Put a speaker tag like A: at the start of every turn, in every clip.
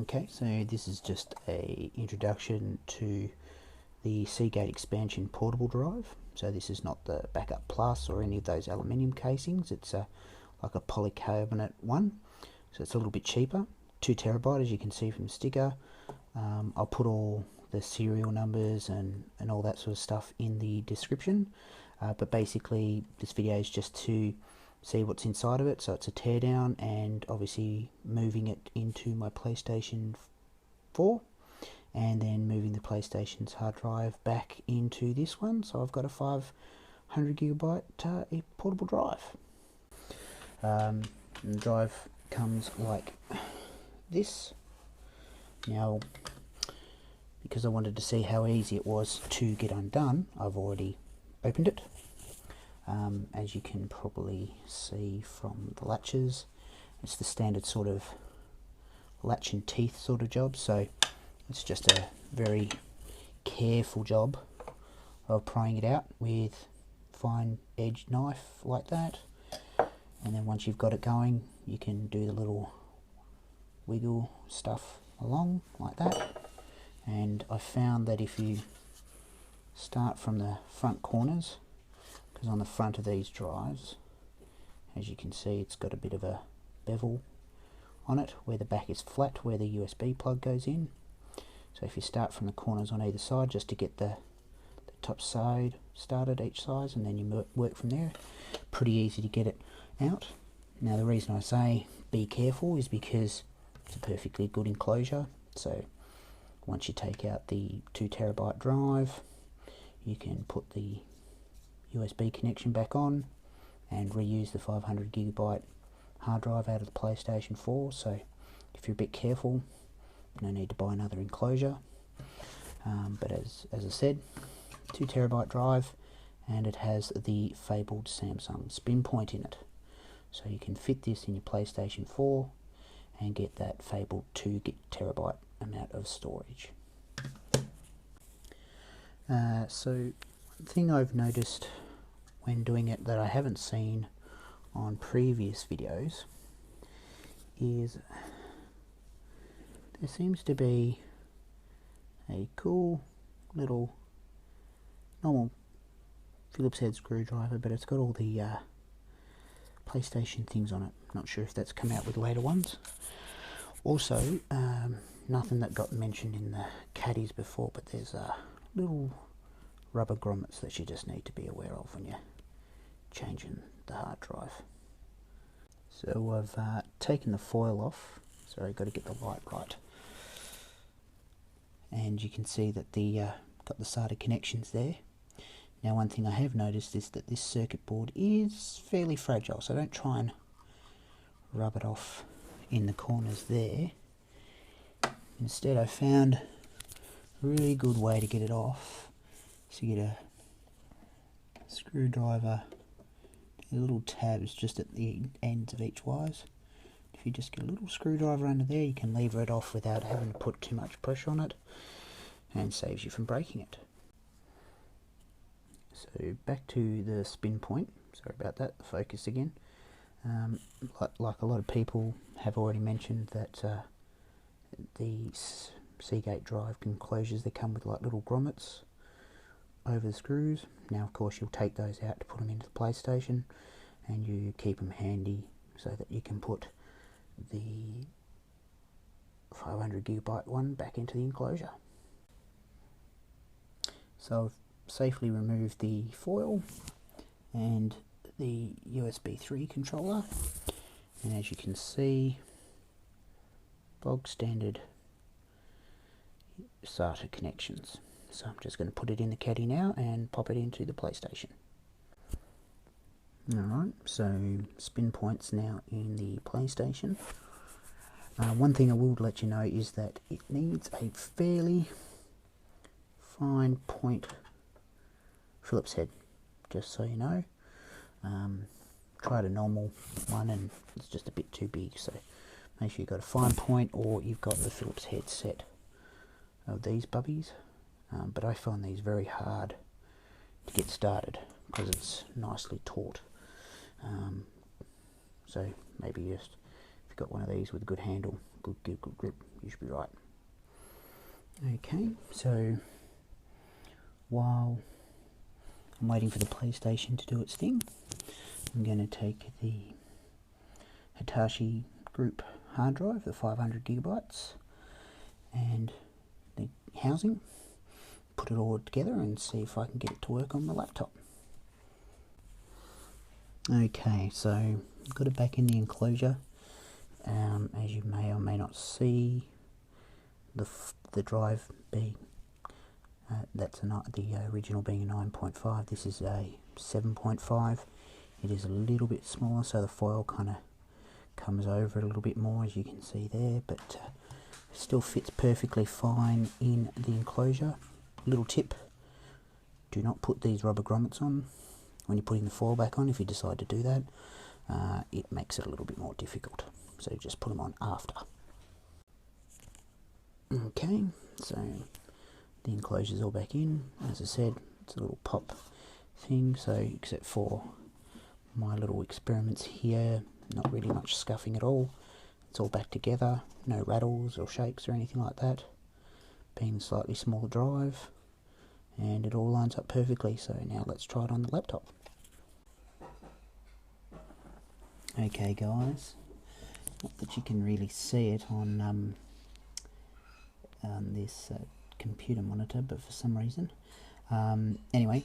A: Okay, so this is just a introduction to the Seagate Expansion Portable Drive. So this is not the Backup Plus or any of those aluminium casings. It's like a polycarbonate one, so it's a little bit cheaper. 2 terabyte, as you can see from the sticker. I'll put all the serial numbers and all that sort of stuff in the description. But basically, this video is just to see what's inside of it. So it's a teardown, and obviously moving it into my PlayStation 4, and then moving the PlayStation's hard drive back into this one. So I've got a 500 gigabyte portable drive. And the drive comes like this. Now, because I wanted to see how easy it was to get undone, I've already opened it. As you can probably see from the latches, it's the standard sort of latch and teeth sort of job, so it's just a very careful job of prying it out with fine edged knife like that. And then once you've got it going, you can do the little wiggle stuff along like that. And I found that if you start from the front corners, because on the front of these drives, as you can see, it's got a bit of a bevel on it where the back is flat, where the USB plug goes in. So if you start from the corners on either side, just to get the top side started each side, and then you work from there, pretty easy to get it out. Now the reason I say be careful is because it's a perfectly good enclosure. So once you take out the 2 terabyte drive, you can put the USB connection back on and reuse the 500 gigabyte hard drive out of the PlayStation 4. So if you're a bit careful, no need to buy another enclosure. But as I said, 2 terabyte drive, and it has the fabled Samsung Spinpoint in it. So you can fit this in your PlayStation 4 and get that fabled 2 terabyte amount of storage. So one thing I've noticed when doing it that I haven't seen on previous videos is there seems to be a cool little normal Phillips head screwdriver, but it's got all the PlayStation things on it. Not sure if that's come out with later ones. Also, nothing that got mentioned in the caddies before, but there's little rubber grommets that you just need to be aware of when you're changing the hard drive. So I've taken the foil off. Sorry, got to get the light right. And you can see that the got the SATA connections there. Now one thing I have noticed is that this circuit board is fairly fragile, so don't try and rub it off in the corners there. Instead, I found a really good way to get it off. So you get a screwdriver, little tabs just at the ends of each wires. If you just get a little screwdriver under there, you can lever it off without having to put too much pressure on it, and saves you from breaking it. So back to the Spinpoint. Sorry about that, the focus again. Like a lot of people have already mentioned, that the Seagate drive enclosures, they come with like little grommets over the screws. Now of course you'll take those out to put them into the PlayStation, and you keep them handy so that you can put the 500 gigabyte one back into the enclosure. So I've safely removed the foil and the USB 3 controller, and as you can see, bog standard SATA connections. So I'm just going to put it in the caddy now and pop it into the PlayStation. Alright, so Spinpoint's now in the PlayStation. One thing I will let you know is that it needs a fairly fine point Phillips head, just so you know. Tried a normal one and it's just a bit too big, so make sure you've got a fine point, or you've got the Phillips head set of these bubbies. But I find these very hard to get started because it's nicely taut. So maybe just, if you've got one of these with a good handle, good grip. You should be right. Okay, so while I'm waiting for the PlayStation to do its thing, I'm going to take the Hitachi Group hard drive, the 500 gigabytes, and the housing, put it all together and see if I can get it to work on the laptop. Okay, so I've got it back in the enclosure. As you may or may not see, the drive being the original being a 9.5. This is a 7.5. It is a little bit smaller, so the foil kind of comes over a little bit more, as you can see there, but still fits perfectly fine in the enclosure. Little tip: do not put these rubber grommets on when you're putting the foil back on. If you decide to do that, it makes it a little bit more difficult, so just put them on after. Okay, so the enclosure's all back in. As I said, it's a little pop thing, so except for my little experiments here, not really much scuffing at all. It's all back together, no rattles or shakes or anything like that, being a slightly smaller drive, and it all lines up perfectly. So now let's try it on the laptop. Okay guys, not that you can really see it on this computer monitor, but for some reason, anyway,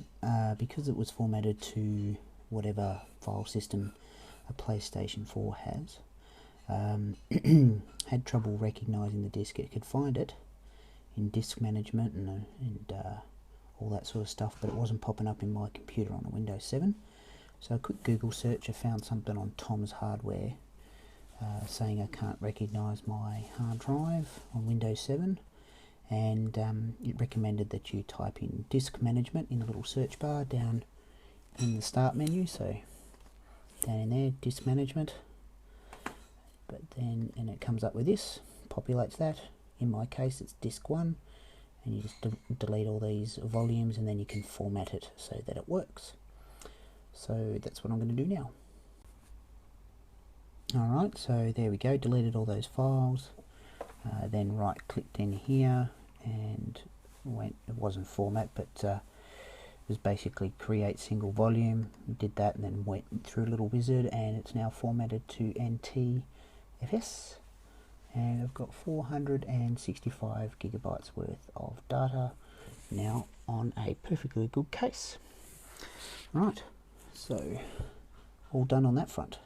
A: because it was formatted to whatever file system a PlayStation 4 has, had trouble recognizing the disk. It could find it in disk management and all that sort of stuff, but it wasn't popping up in my computer on a Windows 7. So a quick Google search, I found something on Tom's Hardware saying I can't recognize my hard drive on Windows 7, and it recommended that you type in disk management in the little search bar down in the start menu. So down in there, disk management, but then and it comes up with this, populates that. In my case it's disk 1, and you just delete all these volumes, and then you can format it so that it works. So that's what I'm going to do now. Alright, so there we go, deleted all those files, then right clicked in here and it wasn't format, but it was basically create single volume. Did that and then went through a little wizard, and it's now formatted to NTFS, and I've got 465 gigabytes worth of data now on a perfectly good case. Right, so all done on that front.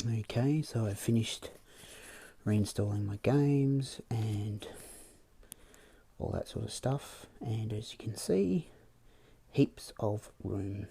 A: Okay, so I've finished reinstalling my games and all that sort of stuff, and as you can see, heaps of room.